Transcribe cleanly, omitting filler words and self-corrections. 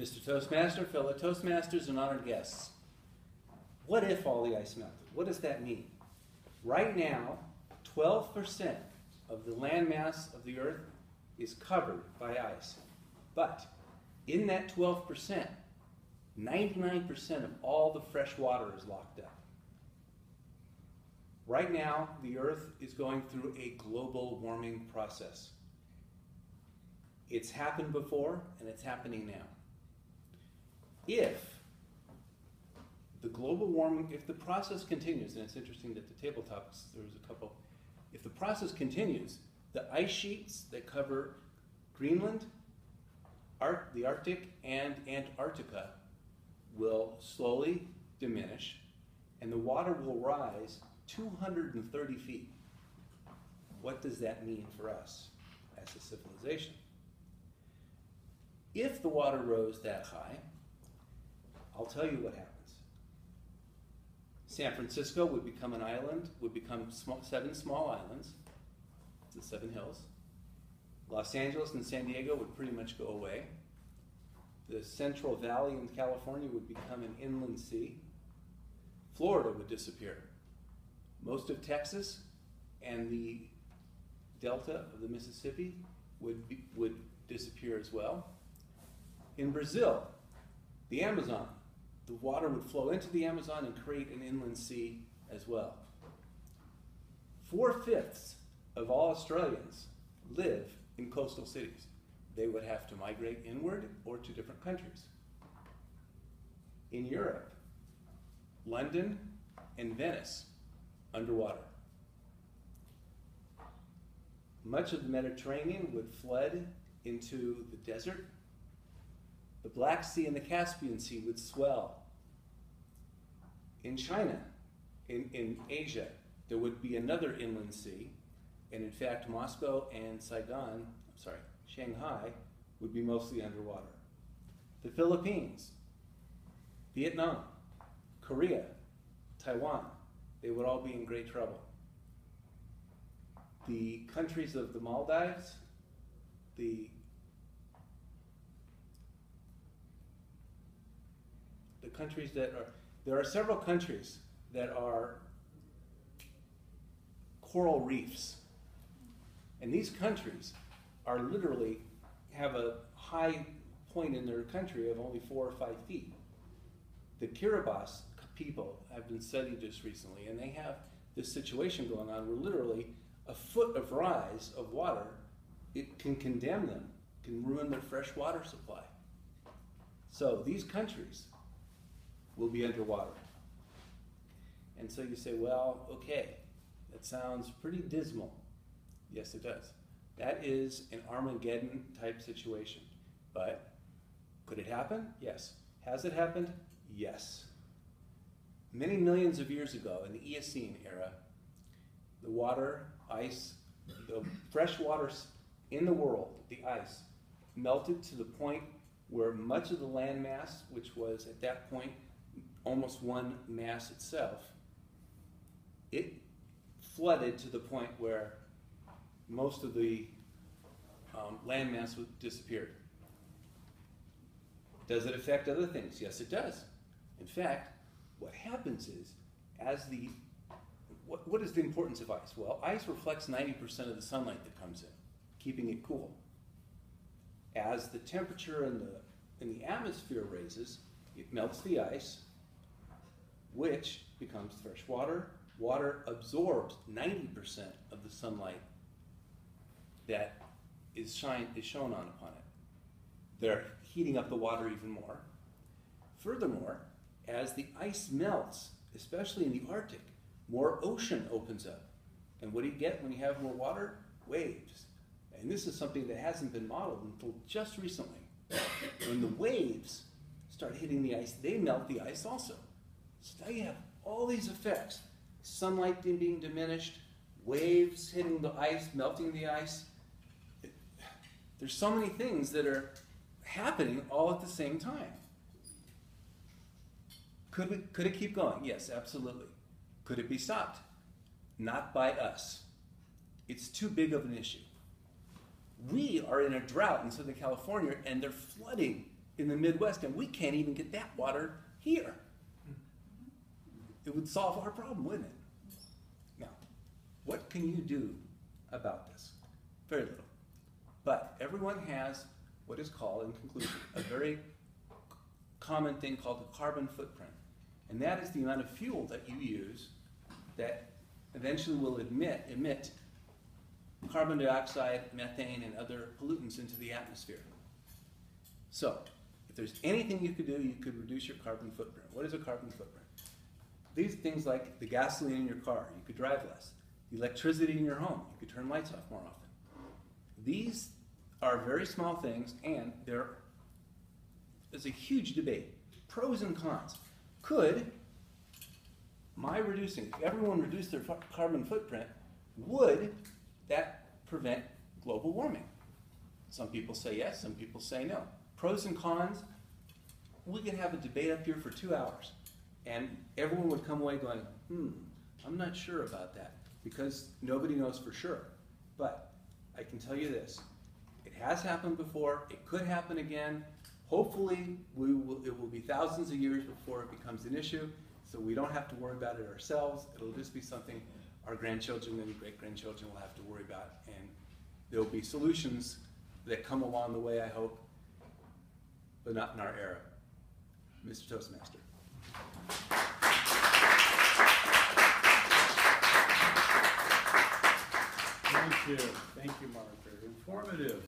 Mr. Toastmaster, fellow Toastmasters, and honored guests. What if all the ice melted? What does that mean? Right now, 12% of the landmass of the Earth is covered by ice. But in that 12%, 99% of all the fresh water is locked up. Right now, the Earth is going through a global warming process. It's happened before, and it's happening now. If the global warming, if the process continues, and it's interesting that the tabletops, there was a couple, if the process continues, the ice sheets that cover Greenland, the Arctic, and Antarctica will slowly diminish, and the water will rise 230 feet. What does that mean for us as a civilization? If the water rose that high, I'll tell you what happens. San Francisco would become an island, would become 7 small islands, the 7 hills. Los Angeles and San Diego would pretty much go away. The Central Valley in California would become an inland sea. Florida would disappear. Most of Texas and the delta of the Mississippi would disappear as well. In Brazil, the Amazon, the water would flow into the Amazon and create an inland sea as well. 4/5 of all Australians live in coastal cities. They would have to migrate inward or to different countries. In Europe, London and Venice, underwater. Much of the Mediterranean would flood into the desert. The Black Sea and the Caspian Sea would swell. In China, in Asia, there would be another inland sea, and in fact, Moscow and Shanghai would be mostly underwater. The Philippines, Vietnam, Korea, Taiwan, they would all be in great trouble. The countries of the Maldives, the countries that are, there are several countries that are coral reefs. And these countries are literally, have a high point in their country of only 4 or 5 feet. The Kiribati people have been studied just recently, and they have this situation going on where literally a foot of rise of water, it can condemn them, can ruin their fresh water supply. So these countries will be underwater. And so you say, well, okay, that sounds pretty dismal. Yes, it does. That is an Armageddon type situation. But could it happen? Yes. Has it happened? Yes. Many millions of years ago, in the Eocene era, the water, ice, the fresh water in the world, the ice, melted to the point where much of the land mass, which was at that point almost one mass itself, it flooded to the point where most of the land mass disappeared. Does it affect other things? Yes, it does. In fact, what happens is, what is the importance of ice? Well, ice reflects 90% of the sunlight that comes in, keeping it cool. As the temperature in the atmosphere raises, it melts the ice, which becomes fresh water. Water absorbs 90% of the sunlight that is shone on upon it. They're heating up the water even more. Furthermore, as the ice melts, especially in the Arctic, more ocean opens up. And what do you get when you have more water? Waves. And this is something that hasn't been modeled until just recently. When the waves start hitting the ice, they melt the ice also. So now you have all these effects. Sunlight being diminished, waves hitting the ice, melting the ice. There's so many things that are happening all at the same time. Could it keep going? Yes, absolutely. Could it be stopped? Not by us. It's too big of an issue. We are in a drought in Southern California, and they're flooding in the Midwest, and we can't even get that water here. It would solve our problem, wouldn't it? Now, what can you do about this? Very little. But everyone has what is called, in conclusion, a very common thing called the carbon footprint. And that is the amount of fuel that you use that eventually will emit carbon dioxide, methane, and other pollutants into the atmosphere. So, if there's anything you could do, you could reduce your carbon footprint. What is a carbon footprint? These things like the gasoline in your car, you could drive less. The electricity in your home, you could turn lights off more often. These are very small things, and there's a huge debate. Pros and cons. Could if everyone reduced their carbon footprint, would that prevent global warming? Some people say yes, some people say no. Pros and cons, we could have a debate up here for 2 hours, and everyone would come away going, I'm not sure about that, because nobody knows for sure. But I can tell you this, it has happened before, it could happen again. Hopefully, it will be thousands of years before it becomes an issue, so we don't have to worry about it ourselves. It'll just be something our grandchildren and great-grandchildren will have to worry about, and there'll be solutions that come along the way, I hope, but not in our era. Mr. Toastmaster. Thank you. Thank you, Mark. Very informative.